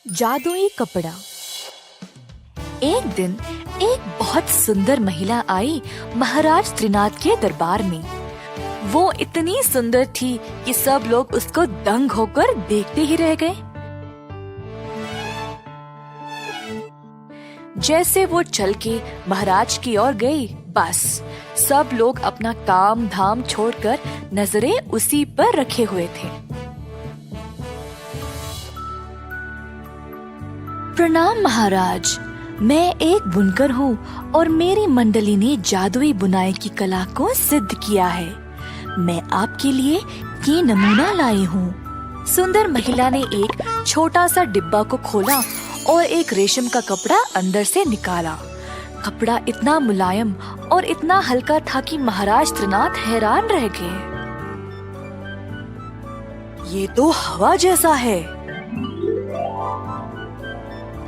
जादुई कपड़ा। एक दिन एक बहुत सुंदर महिला आई महाराज त्रिनाथ के दरबार में। वो इतनी सुंदर थी कि सब लोग उसको दंग होकर देखते ही रह गए। जैसे वो चल के महाराज की ओर गई, बस सब लोग अपना काम धाम छोड़कर नजरें उसी पर रखे हुए थे। प्रणाम महाराज, मैं एक बुनकर हूँ और मेरी मंडली ने जादुई बुनाई की कला को सिद्ध किया है। मैं आपके लिए ये नमूना लाई हूँ। सुंदर महिला ने एक छोटा सा डिब्बा को खोला और एक रेशम का कपड़ा अंदर से निकाला। कपड़ा इतना मुलायम और इतना हल्का था कि महाराज त्रिनाथ हैरान रह गए। ये तो हवा जैसा है।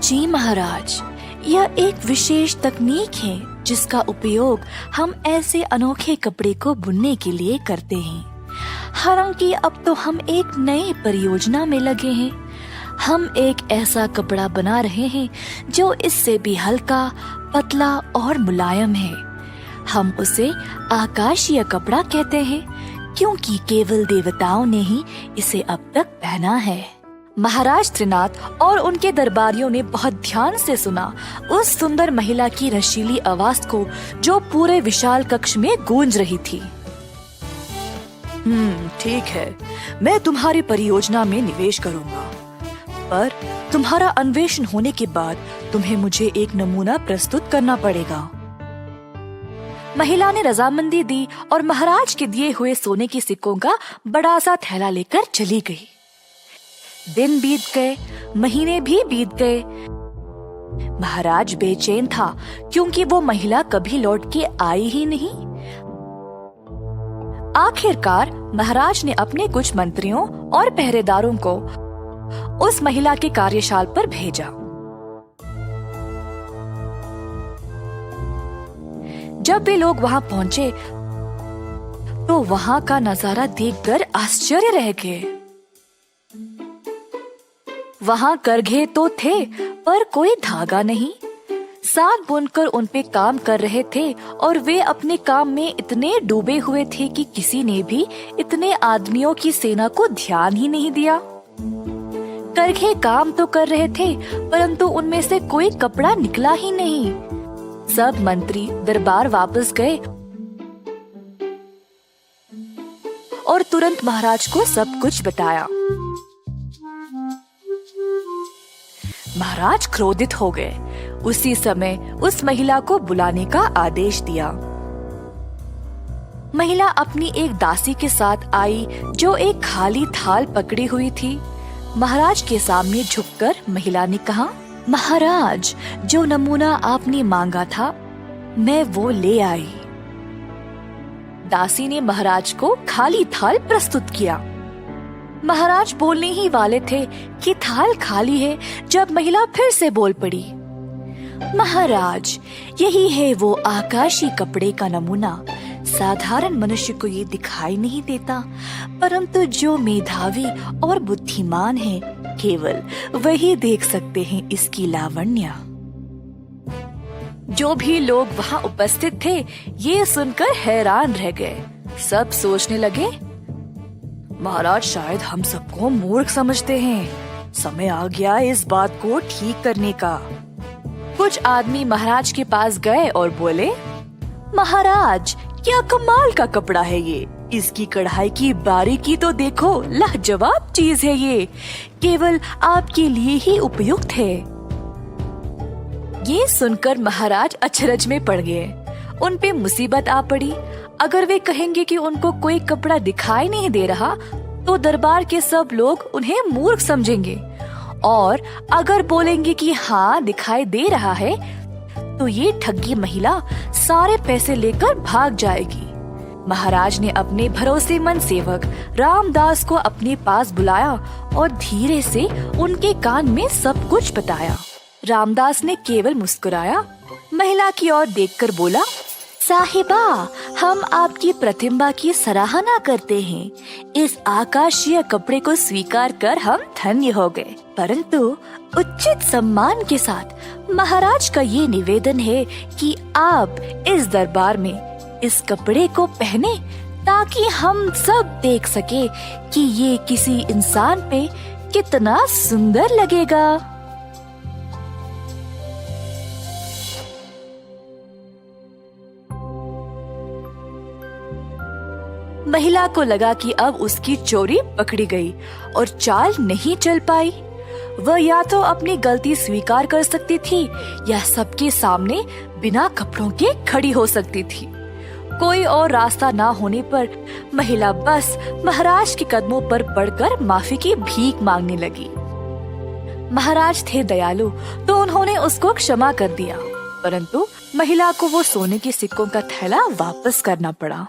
जी महाराज, यह एक विशेष तकनीक है जिसका उपयोग हम ऐसे अनोखे कपड़े को बुनने के लिए करते हैं। हालांकि अब तो हम एक नई परियोजना में लगे हैं। हम एक ऐसा कपड़ा बना रहे हैं जो इससे भी हल्का, पतला और मुलायम है। हम उसे आकाशीय कपड़ा कहते हैं क्योंकि केवल देवताओं ने ही इसे अब तक पहना है। महाराज त्रिनाथ और उनके दरबारियों ने बहुत ध्यान से सुना उस सुंदर महिला की रसीली आवाज को जो पूरे विशाल कक्ष में गूंज रही थी। ठीक है, मैं तुम्हारी परियोजना में निवेश करूंगा, पर तुम्हारा अन्वेषण होने के बाद तुम्हें मुझे एक नमूना प्रस्तुत करना पड़ेगा। महिला ने रजामंदी दी और महाराज के दिए हुए सोने के सिक्कों का बड़ा सा थैला लेकर चली गई। दिन बीत गए, महीने भी बीत गए। महाराज बेचैन था क्योंकि वो महिला कभी लौट के आई ही नहीं। आखिरकार महाराज ने अपने कुछ मंत्रियों और पहरेदारों को उस महिला के कार्यशाल पर भेजा। जब वे लोग वहां पहुंचे तो वहां का नजारा देखकर आश्चर्य रह गए। वहां करघे तो थे पर कोई धागा नहीं। साग बुनकर उन पे काम कर रहे थे और वे अपने काम में इतने डूबे हुए थे कि किसी ने भी इतने आदमियों की सेना को ध्यान ही नहीं दिया। करघे काम तो कर रहे थे परंतु उनमें से कोई कपड़ा निकला ही नहीं। सब मंत्री दरबार वापस गए और तुरंत महाराज को सब कुछ बताया। महाराज क्रोधित हो गए। उसी समय उस महिला को बुलाने का आदेश दिया। महिला अपनी एक दासी के साथ आई जो एक खाली थाल पकड़ी हुई थी। महाराज के सामने झुककर महिला ने कहा, महाराज, जो नमूना आपने मांगा था मैं वो ले आई। दासी ने महाराज को खाली थाल प्रस्तुत किया। महाराज बोलने ही वाले थे कि थाल खाली है जब महिला फिर से बोल पड़ी, महाराज, यही है वो आकाशी कपड़े का नमूना। साधारण मनुष्य को ये दिखाई नहीं देता, परंतु जो मेधावी और बुद्धिमान है केवल वही देख सकते हैं इसकी लावण्य। जो भी लोग वहां उपस्थित थे ये सुनकर हैरान रह गए। सब सोचने लगे, महाराज शायद हम सबको मूर्ख समझते हैं। समय आ गया इस बात को ठीक करने का। कुछ आदमी महाराज के पास गए और बोले, महाराज, क्या कमाल का कपड़ा है ये। इसकी कढ़ाई की बारीकी तो देखो, लाजवाब चीज है ये। केवल आपके लिए ही उपयुक्त है। ये सुनकर महाराज अचरज में पड़ गए। उन पे मुसीबत आ पड़ी। अगर वे कहेंगे कि उनको कोई कपड़ा दिखाई नहीं दे रहा तो दरबार के सब लोग उन्हें मूर्ख समझेंगे, और अगर बोलेंगे कि हाँ दिखाई दे रहा है तो ये ठगी महिला सारे पैसे लेकर भाग जाएगी। महाराज ने अपने भरोसेमंद सेवक रामदास को अपने पास बुलाया और धीरे से उनके कान में सब कुछ बताया। रामदास ने केवल मुस्कुराया, महिला की ओर देखकर बोला, साहिबा, हम आपकी प्रतिभा की सराहना करते हैं। इस आकाशीय कपड़े को स्वीकार कर हम धन्य हो गए, परंतु उचित सम्मान के साथ महाराज का ये निवेदन है कि आप इस दरबार में इस कपड़े को पहने ताकि हम सब देख सके कि ये किसी इंसान पे कितना सुंदर लगेगा। महिला को लगा कि अब उसकी चोरी पकड़ी गई और चाल नहीं चल पाई। वह या तो अपनी गलती स्वीकार कर सकती थी या सबके सामने बिना कपड़ों के खड़ी हो सकती थी। कोई और रास्ता ना होने पर महिला बस महाराज के कदमों पर पड़कर माफी की भीख मांगने लगी। महाराज थे दयालु, तो उन्होंने उसको क्षमा कर दिया, परंतु महिला को वो सोने के सिक्कों का थैला वापस करना पड़ा।